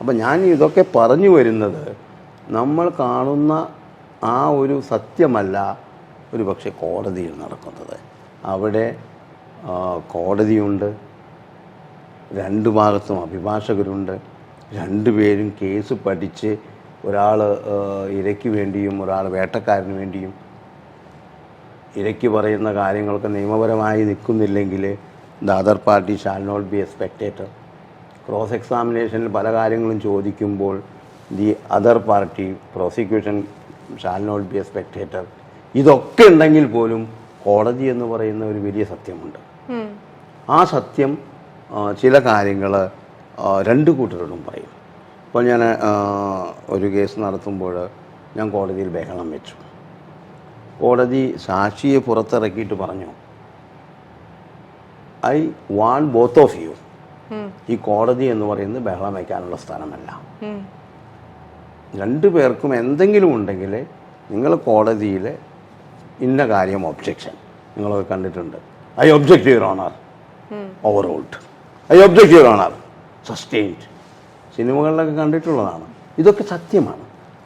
അപ്പം ഞാൻ ഇതൊക്കെ പറഞ്ഞു വരുന്നത് നമ്മൾ കാണുന്ന ആ ഒരു സത്യമല്ല ഒരു പക്ഷേ കോടതിയിൽ നടക്കുന്നത്. അവിടെ കോടതിയുണ്ട്, രണ്ട് ഭാഗത്തും അഭിഭാഷകരുണ്ട്, രണ്ടുപേരും കേസ് പഠിച്ച് ഒരാൾ ഇരയ്ക്ക് വേണ്ടിയും ഒരാൾ വേട്ടക്കാരന് വേണ്ടിയും. ഇരയ്ക്ക് പറയുന്ന കാര്യങ്ങളൊക്കെ നിയമപരമായി നിൽക്കുന്നില്ലെങ്കിൽ the other party shall not be a spectator. Cross എക്സാമിനേഷനിൽ പല കാര്യങ്ങളും ചോദിക്കുമ്പോൾ the other party prosecution shall not be a spectator. ഇതൊക്കെ ഉണ്ടെങ്കിൽ പോലും കോടതി എന്ന് പറയുന്ന ഒരു വലിയ സത്യമുണ്ട്. ആ സത്യം ചില കാര്യങ്ങൾ രണ്ട് കൂട്ടരോടും പറയും. ഇപ്പോൾ ഞാൻ ഒരു കേസ് നടത്തുമ്പോൾ ഞാൻ കോടതിയിൽ ബഹളം വെച്ചു. കോടതി സാക്ഷിയെ പുറത്തിറക്കിയിട്ട് പറഞ്ഞു, I want both of you. ഈ കോടതി എന്ന് പറയുന്നത് ബഹളം വയ്ക്കാനുള്ള സ്ഥലമല്ല. രണ്ടു പേർക്കും എന്തെങ്കിലും ഉണ്ടെങ്കിൽ നിങ്ങൾ കോടതിയിൽ ഇന്ന കാര്യം ഒബ്ജെക്ഷൻ നിങ്ങളൊക്കെ കണ്ടിട്ടുണ്ട്. I object your honour, over ruled. I object your honour, sustained. സിനിമകളിലൊക്കെ കണ്ടിട്ടുള്ളതാണ്. ഇതൊക്കെ സത്യമാണ്.